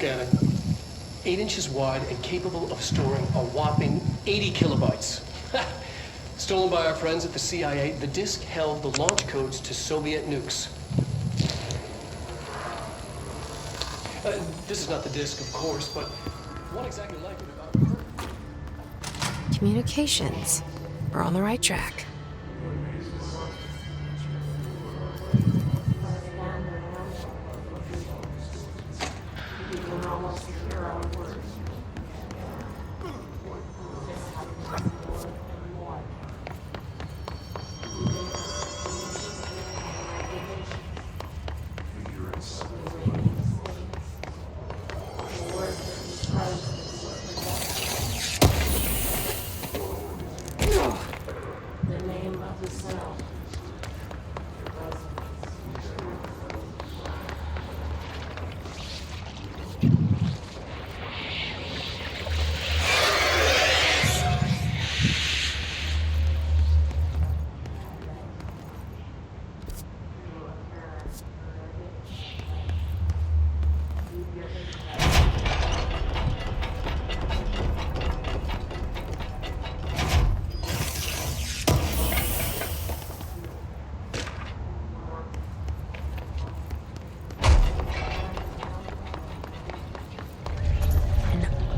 look at it. 8 inches wide and capable of storing a whopping 80 kilobytes. Stolen by our friends at the CIA, the disk held the launch codes to Soviet nukes. This is not the disk, of course, but what exactly like it about her? Communications. We're on the right track.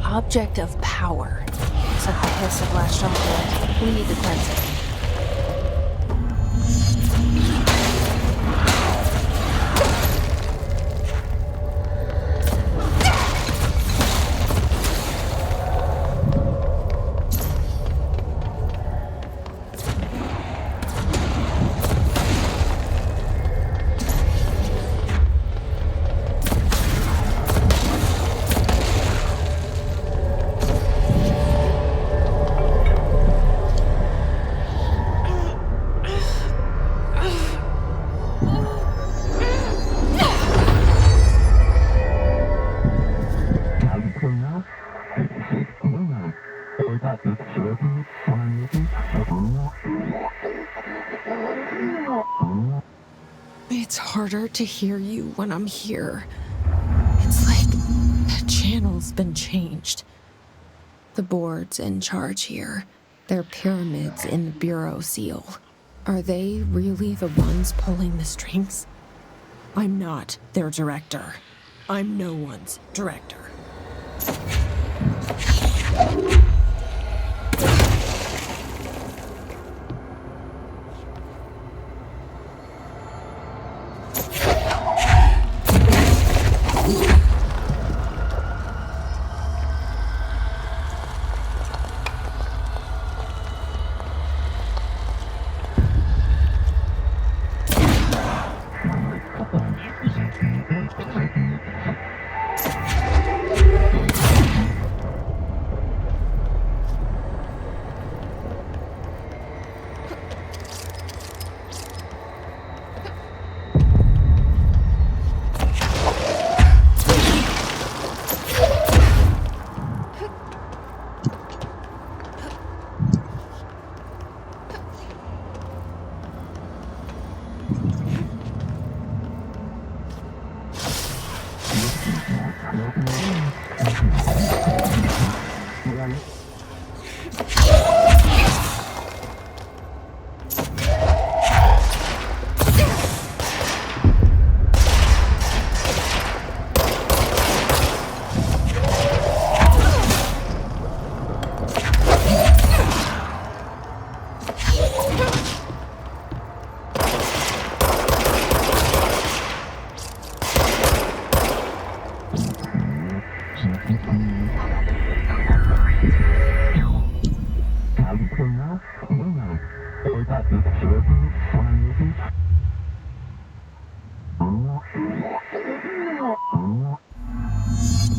Object of power. Looks like the hiss have latched onto it. We need to cleanse it. It's harder to hear you when I'm here. It's like the channel's been changed. The board's in charge here. They're pyramids in the Bureau seal. Are they really the ones pulling the strings? I'm not their director. I'm no one's director.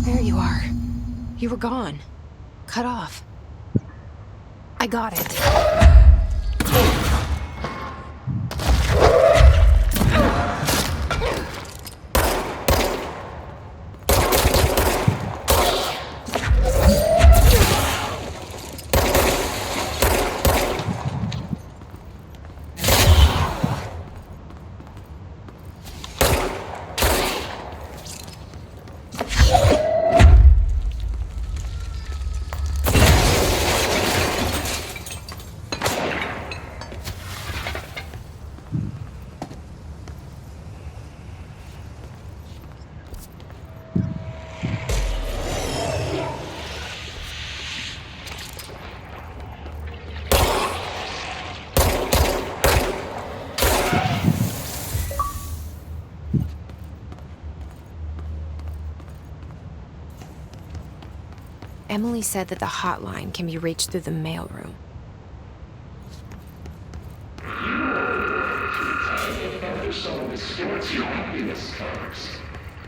There you are. You were gone. Cut off. I got it. Emily said that the hotline can be reached through the mailroom. Some distorts your happiness cards.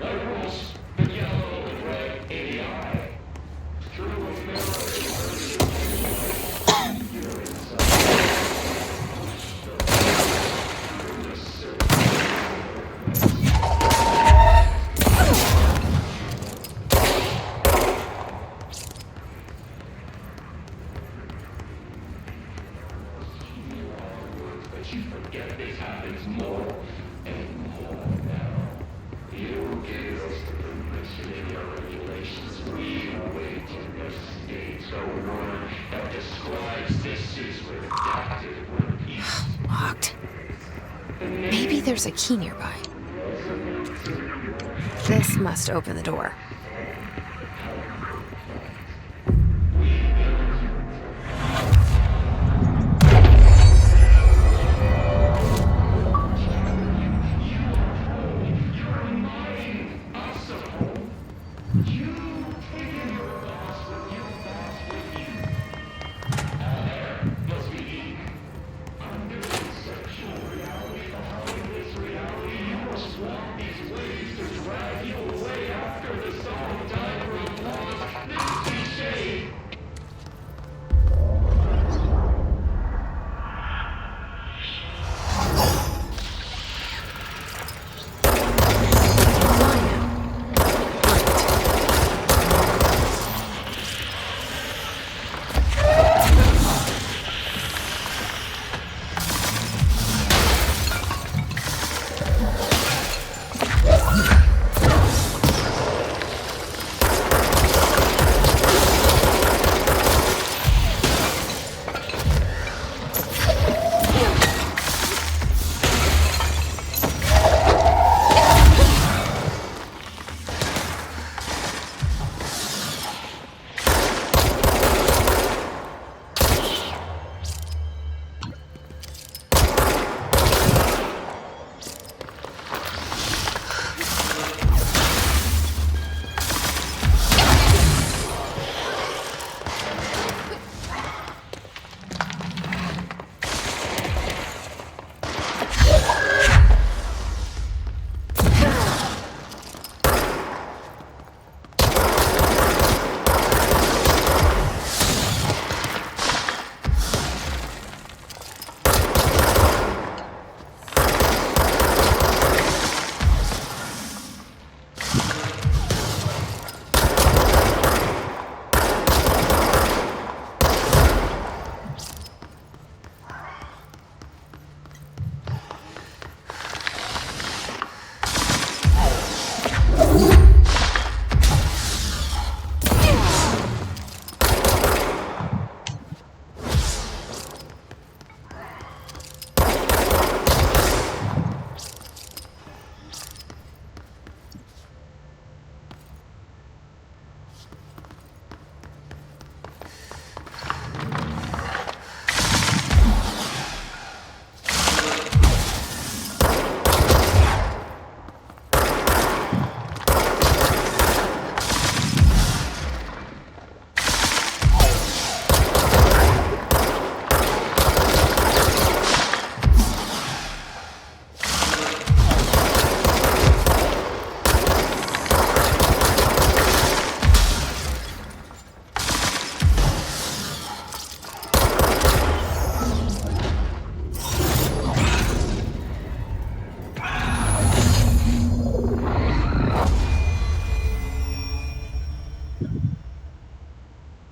Like rules, the yellow and red ADI. Through a mirror. But you forget this happens more and more now. You gave us the permission in your regulations. We wait to investigate. The word that describes this is redacted. Repeat. Locked. Maybe there's a key nearby. This must open the door.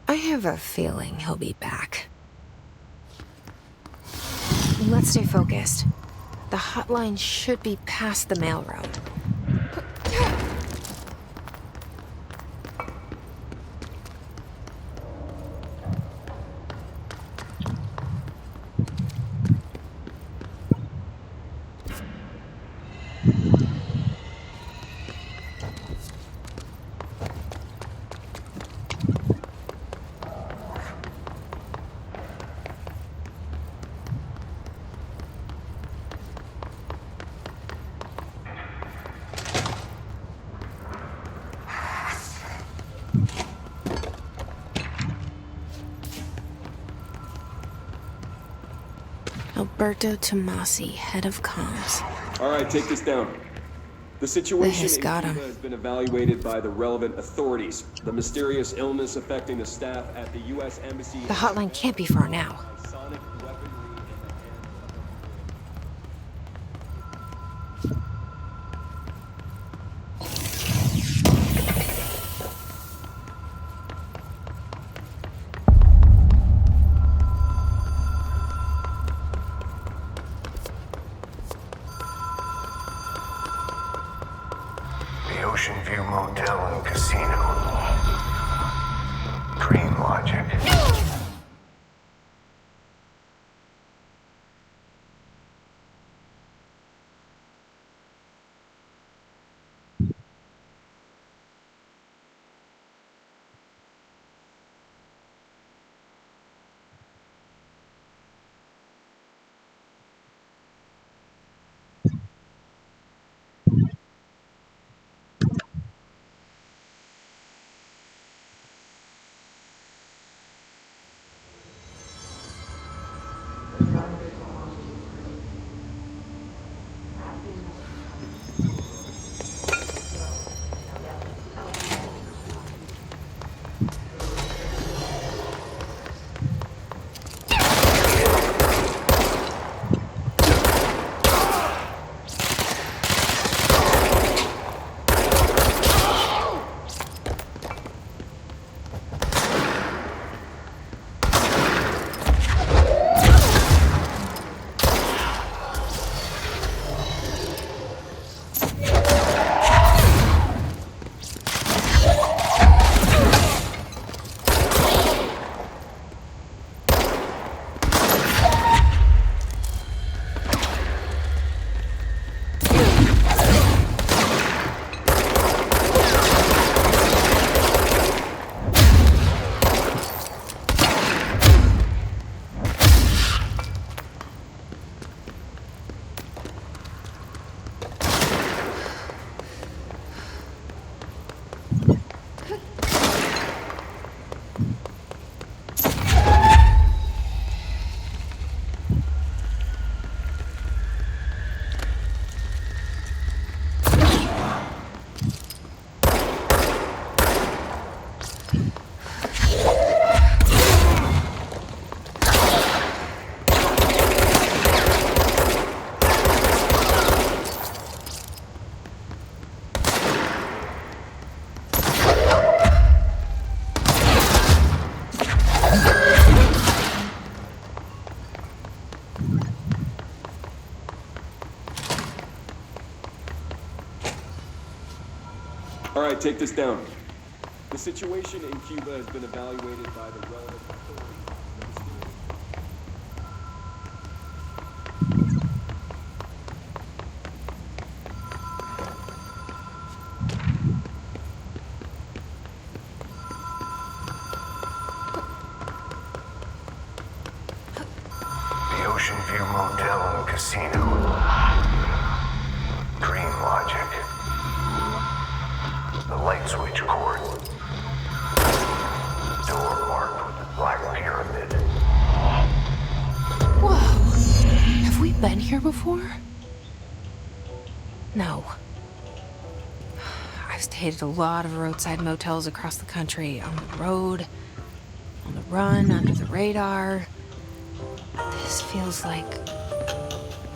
I have a feeling he'll be back. Let's stay focused. The hotline should be past the mailroom. Alberto Tomasi, head of comms. All right, take this down. The situation Hiss in got Cuba him. has been evaluated by the relevant authorities. The mysterious illness affecting the staff at the U.S. Embassy... The hotline can't be far now. Sonic weaponry in the The Ocean View Motel and Casino. Dream logic. All right, take this down. The situation in Cuba has been evaluated by the relevant authorities. The Ocean View Motel and Casino. Dream logic. The light switch cord. Door marked with the Black Pyramid. Whoa. Have we been here before? No. I've stayed at a lot of roadside motels across the country, on the road, on the run, under the radar. This feels like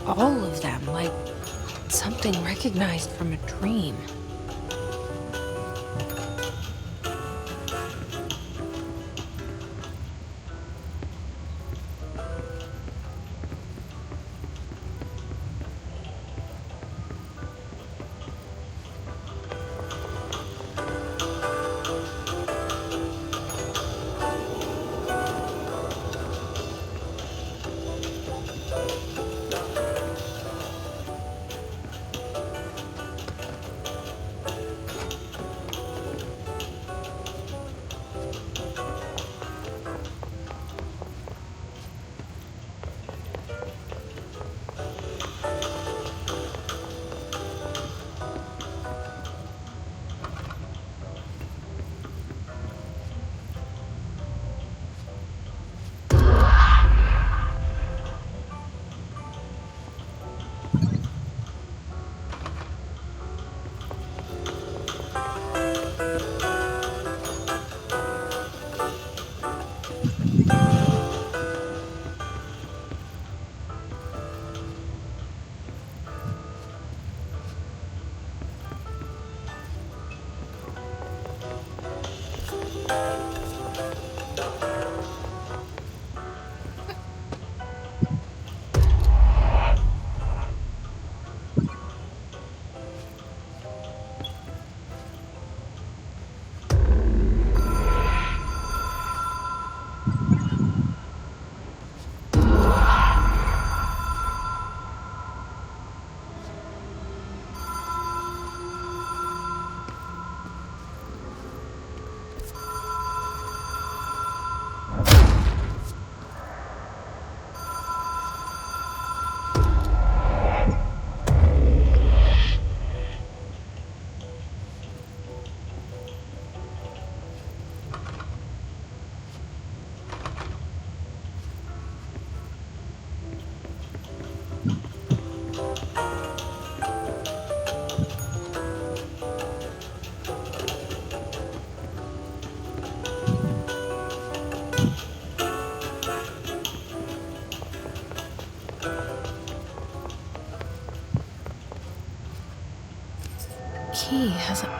all of them, like something recognized from a dream.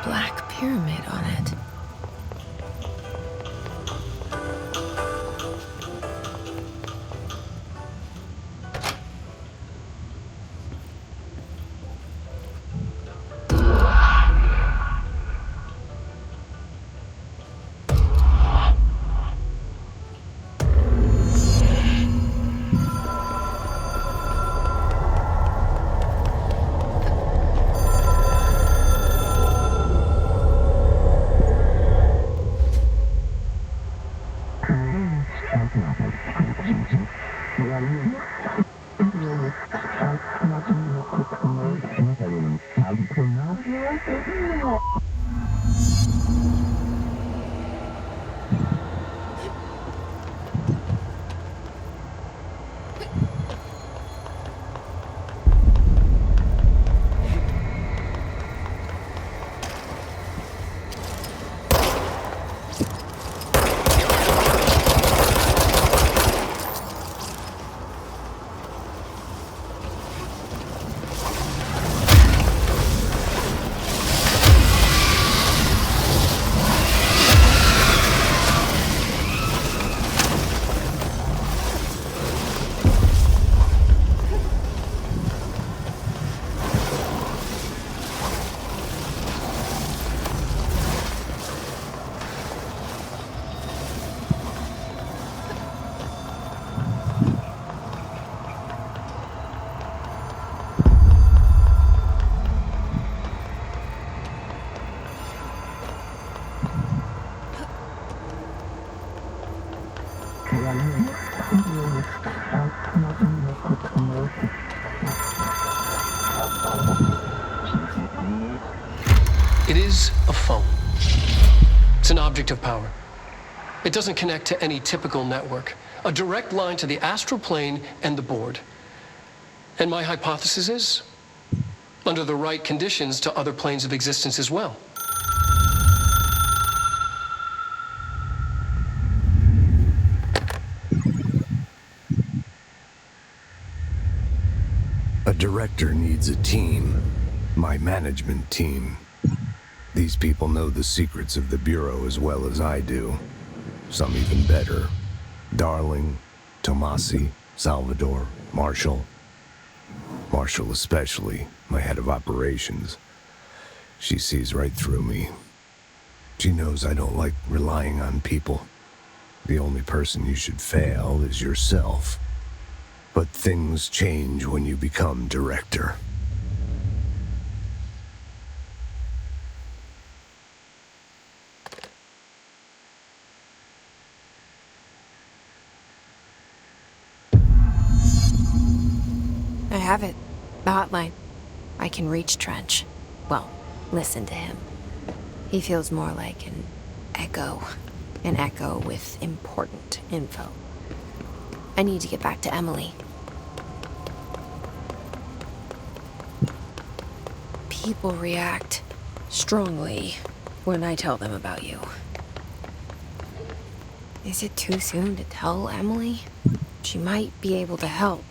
black pyramid on it. It is a phone. It's an object of power. It doesn't connect to any typical network. A direct line to the astral plane and the board. And my hypothesis is, under the right conditions, to other planes of existence as well. A director needs a team. My management team. These people know the secrets of the Bureau as well as I do. Some even better. Darling, Tomasi, Salvador, Marshall. Marshall especially, my head of operations. She sees right through me. She knows I don't like relying on people. The only person you should fail is yourself. But things change when you become director. I have it. The hotline. I can reach Trench. Well, listen to him. He feels more like an echo. An echo with important info. I need to get back to Emily. People react strongly when I tell them about you. Is it too soon to tell Emily? She might be able to help.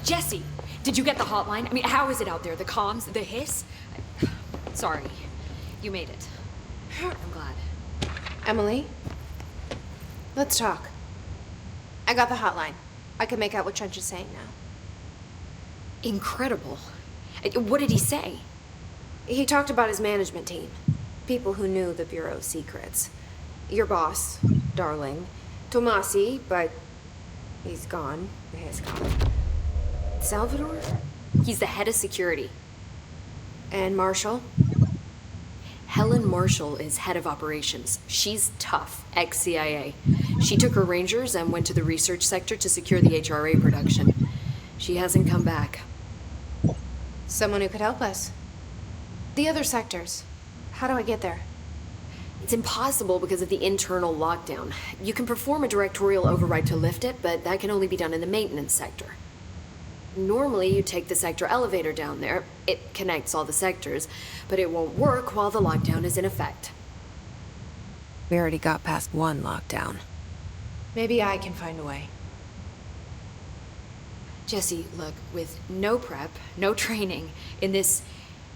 Jesse, did you get the hotline? I mean, how is it out there? The comms, the hiss? Sorry, you made it. I'm glad. Emily? Let's talk. I got the hotline. I can make out what Trench is saying now. Incredible. What did he say? He talked about his management team. People who knew the Bureau's secrets. Your boss, Darling. Tomasi, but he's gone. He's gone. Salvador? He's the head of security. And Marshall? Helen Marshall is head of operations. She's tough, ex-CIA. She took her Rangers and went to the research sector to secure the HRA production. She hasn't come back. Someone who could help us. The other sectors. How do I get there? It's impossible because of the internal lockdown. You can perform a directorial override to lift it, but that can only be done in the maintenance sector. Normally, you take the sector elevator down there. It connects all the sectors, but it won't work while the lockdown is in effect. We already got past one lockdown. Maybe I can find a way. Jesse, look, with no prep, no training, in this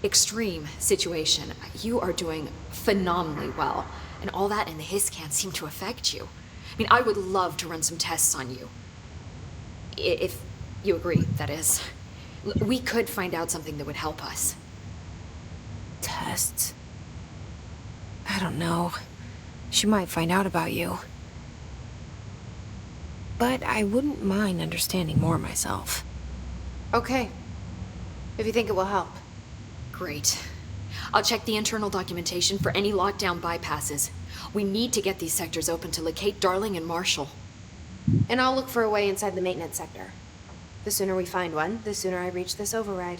extreme situation, you are doing phenomenally well. And all that and the hiss can't seem to affect you. I mean, I would love to run some tests on you. If you agree, that is. We could find out something that would help us. Tests? I don't know. She might find out about you. But I wouldn't mind understanding more myself. Okay. If you think it will help. Great. I'll check the internal documentation for any lockdown bypasses. We need to get these sectors open to locate Darling and Marshall. And I'll look for a way inside the maintenance sector. The sooner we find one, the sooner I reach this override.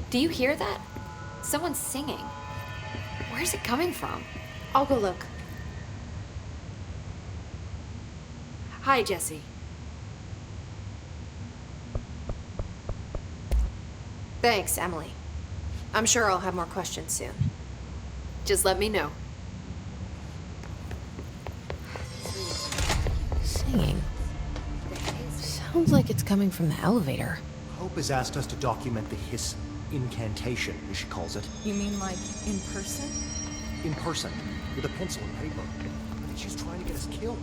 Do you hear that? Someone's singing. Where's it coming from? I'll go look. Hi, Jesse. Thanks, Emily. I'm sure I'll have more questions soon. Just let me know. playing? Sounds like it's coming from the elevator. Hope has asked us to document the hiss incantation, as she calls it, You mean like in person? in person, with a pencil and paper. I think she's trying to get us killed.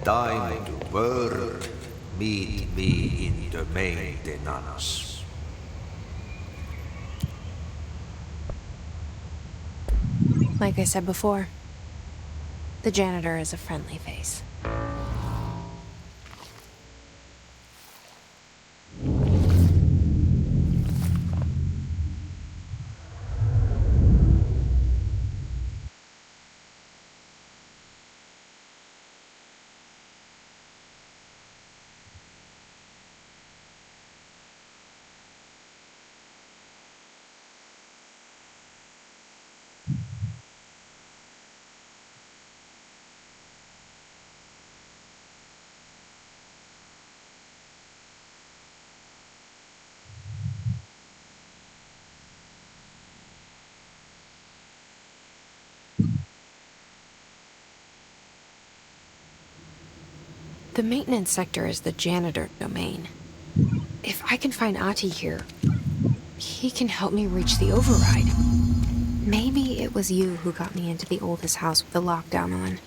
Time to work. Meet me in the maintenance. Like I said before, the janitor is a friendly face. The maintenance sector is the janitor domain. If I can find Ati here, he can help me reach the override. Maybe it was you who got me into the oldest house with the lockdown on.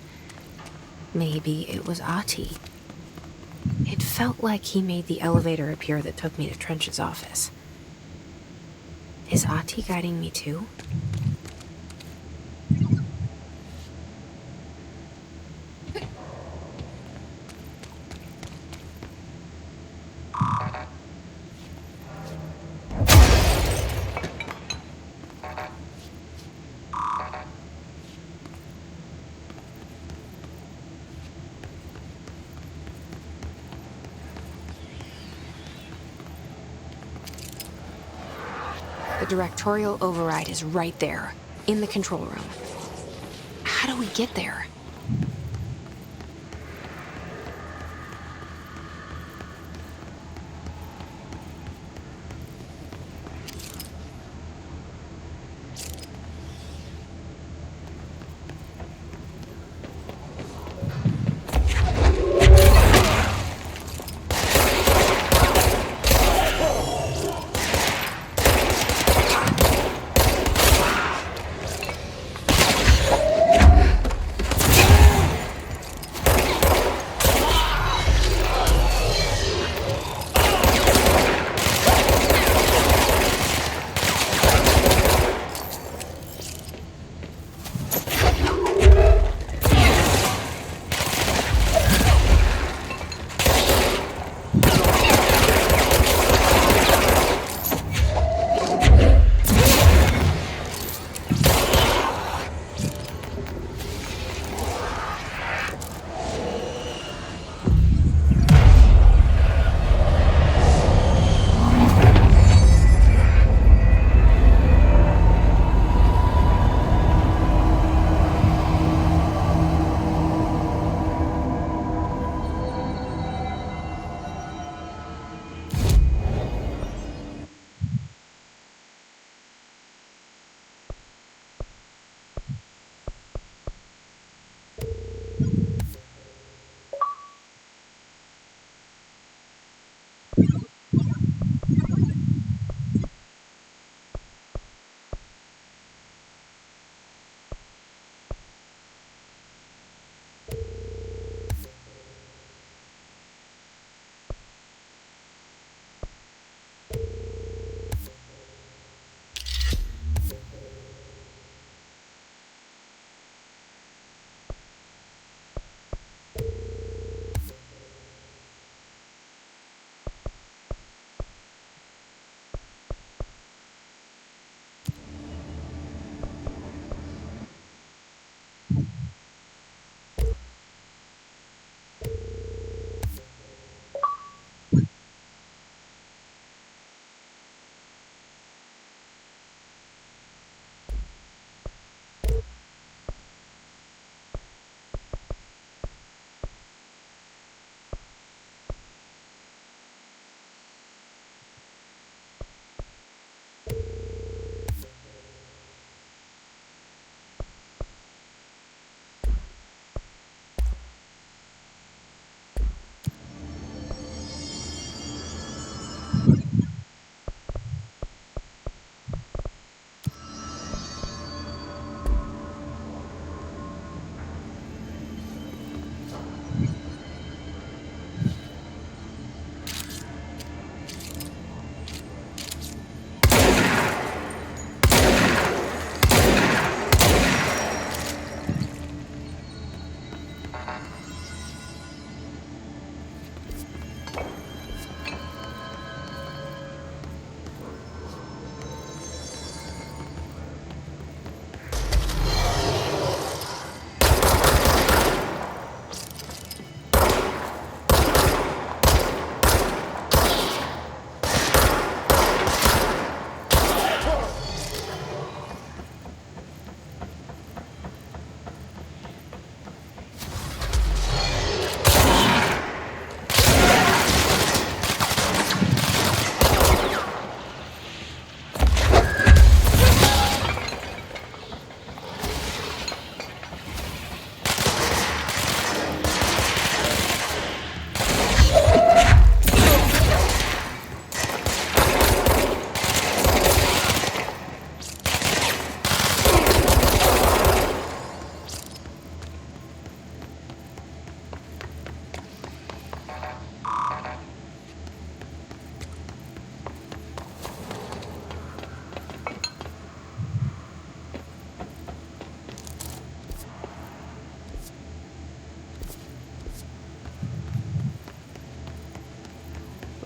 Maybe it was Ati. It felt like he made the elevator appear that took me to Trench's office. Is Ati guiding me too? The directorial override is right there, in the control room. How do we get there?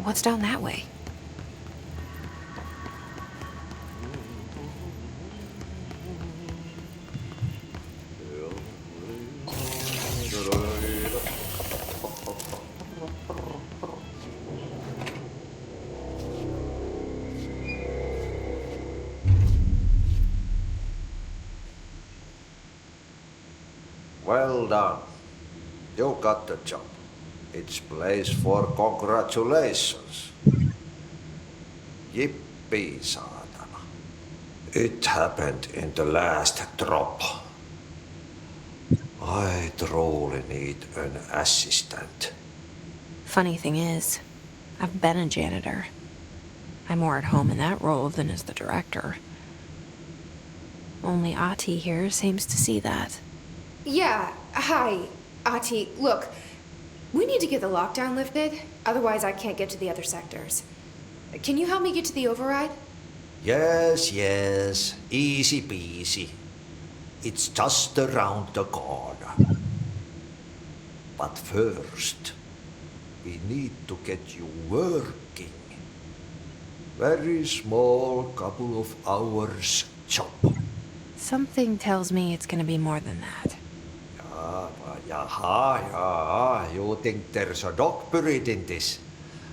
What's down that way? Well done. You got the job. It's place for congratulations. Yippee, saatana. It happened in the last drop. I truly need an assistant. Funny thing is, I've been a janitor. I'm more at home in that role than as the director. Only Ati here seems to see that. Yeah, hi, Ati. Look, we need to get the lockdown lifted, otherwise I can't get to the other sectors. Can you help me get to the override? Yes, yes. Easy peasy. It's just around the corner. But first, we need to get you working. Very small, couple of hours job. Something tells me it's gonna be more than that. Yeah. You think there's a dog buried in this?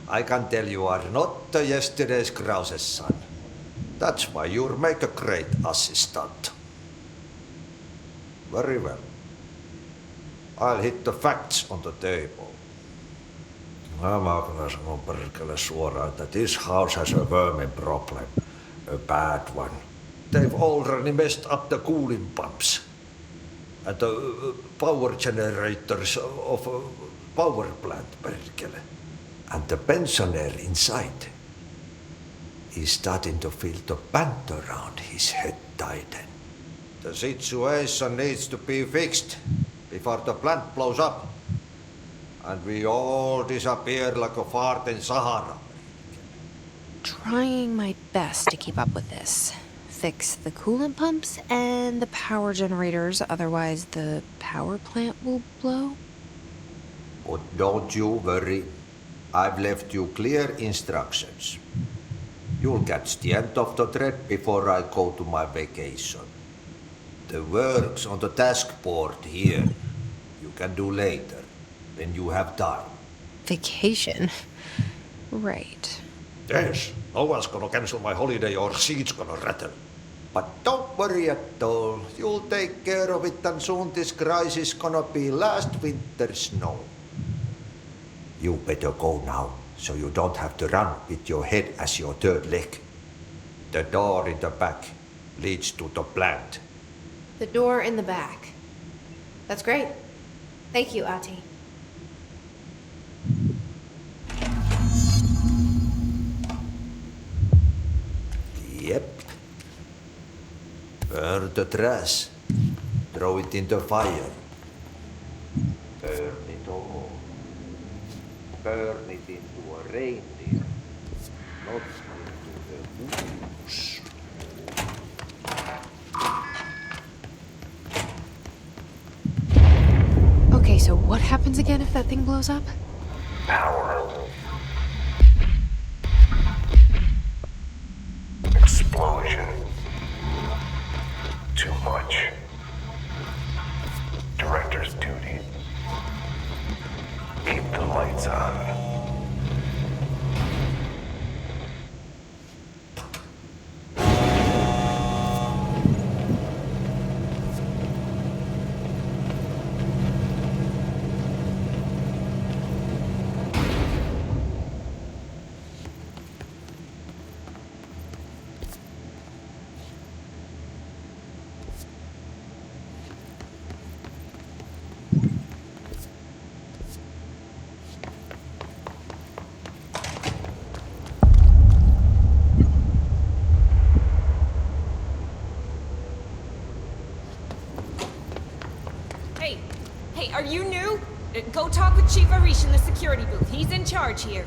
I can tell you are not the yesterday's Krause's son. That's why you'll make a great assistant. Very well. I'll hit the facts on the table. Mä kyllä sanon perkele suoraan, että this house has a vermin problem. A bad one. They've already messed up the cooling pumps. And the power generators of a power plant, perkele. And the pensioner inside is starting to feel the band around his head tighten. The situation needs to be fixed before the plant blows up. And we all disappear like a fart in Sahara. Trying my best to keep up with this. Fix the coolant pumps and the power generators, otherwise the power plant will blow. But don't you worry. I've left you clear instructions. You'll catch the end of the thread before I go to my vacation. The work's on the task board here. You can do later, when you have time. Vacation? Right. Yes, no one's gonna cancel my holiday or seat's gonna rattle. But don't worry at all. You'll take care of it and soon this crisis gonna be last winter's snow. You better go now, so you don't have to run with your head as your third leg. The door in the back leads to the plant. The door in the back. That's great. Thank you, Ati. Yep. Burn the trash. Throw it in the fire. Burn it all. Burn it into a reindeer, not into a moose. Okay, so what happens again if that thing blows up? Power. Explosion. Too much. Director's duty. Keep the lights on. Hey, are you new? Go talk with Chief Arish in the security booth. He's in charge here.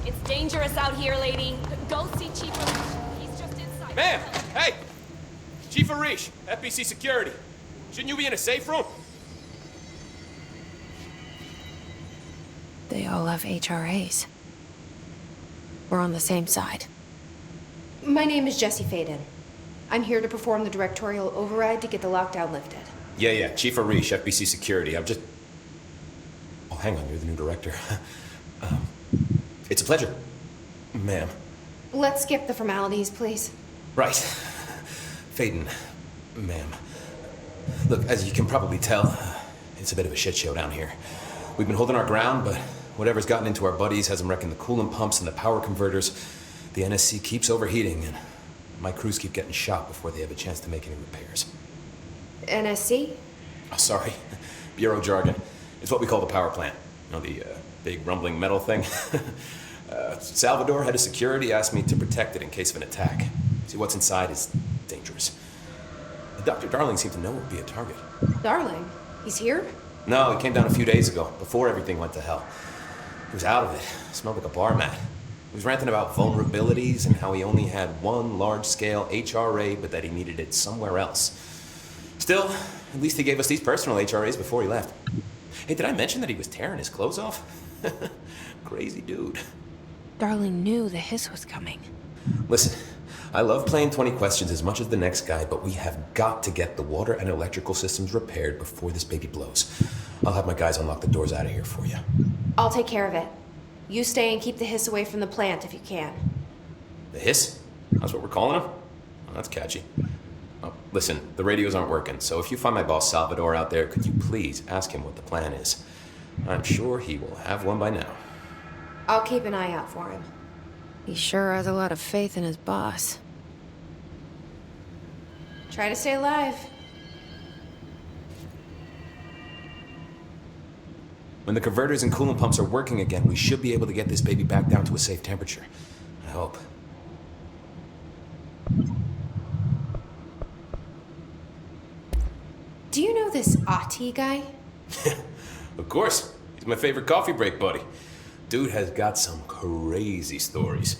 It's dangerous out here, lady. Go see Chief Arish. He's just inside. Ma'am! Hey! Chief Arish, FBC Security. Shouldn't you be in a safe room? They all have HRAs. We're on the same side. My name is Jesse Faden. I'm here to perform the directorial override to get the lockdown lifted. Yeah, Chief Arish, FBC Security. I'm just... Oh, hang on, you're the new director. It's a pleasure, ma'am. Let's skip the formalities, please. Right. Faden, ma'am. Look, as you can probably tell, it's a bit of a shit show down here. We've been holding our ground, but whatever's gotten into our buddies has them wrecking the coolant pumps and the power converters. The NSC keeps overheating, and my crews keep getting shot before they have a chance to make any repairs. NSC? Oh, sorry. Bureau jargon. It's what we call the power plant. You know, the big rumbling metal thing? Salvador, head of security, asked me to protect it in case of an attack. See, what's inside is dangerous. Dr. Darling seemed to know it would be a target. Darling? He's here? No, he came down a few days ago, before everything went to hell. He was out of it. Smelled like a bar mat. He was ranting about vulnerabilities and how he only had one large-scale HRA, but that he needed it somewhere else. Still, at least he gave us these personal HRAs before he left. Hey, did I mention that he was tearing his clothes off? Crazy dude. Darling knew the hiss was coming. Listen, I love playing 20 questions as much as the next guy, but we have got to get the water and electrical systems repaired before this baby blows. I'll have my guys unlock the doors out of here for you. I'll take care of it. You stay and keep the hiss away from the plant if you can. The hiss? That's what we're calling him? Oh, that's catchy. Oh, listen, the radios aren't working, so if you find my boss Salvador out there, could you please ask him what the plan is? I'm sure he will have one by now. I'll keep an eye out for him. He sure has a lot of faith in his boss. Try to stay alive. When the converters and coolant pumps are working again, we should be able to get this baby back down to a safe temperature. I hope. Do you know this Ati guy? Of course. He's my favorite coffee break buddy. Dude has got some crazy stories.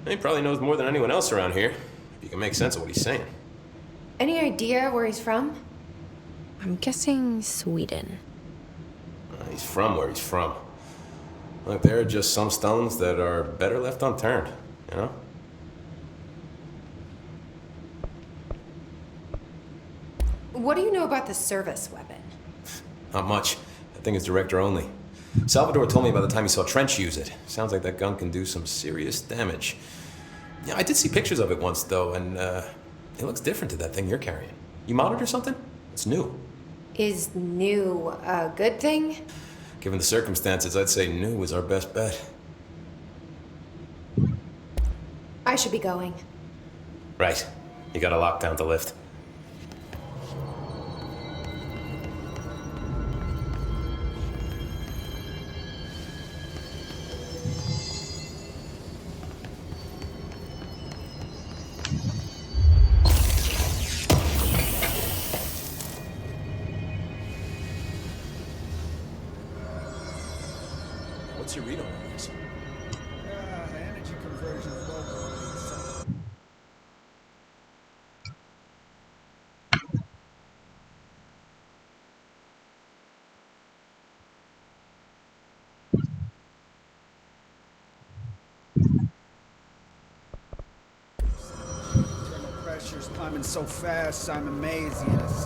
And he probably knows more than anyone else around here, if you can make sense of what he's saying. Any idea where he's from? I'm guessing Sweden. He's from where he's from. Look, there are just some stones that are better left unturned, you know? What do you know about the service weapon? Not much. That thing is director only. Salvador told me by the time he saw Trench use it. Sounds like that gun can do some serious damage. Yeah, I did see pictures of it once, though, and it looks different to that thing you're carrying. You modded or something? It's new. Is new a good thing? Given the circumstances, I'd say new is our best bet. I should be going. Right. You got a lockdown to lift. What's your read on all this? Energy conversion globally. Internal pressures climbing so fast, I'm amazed. Yes.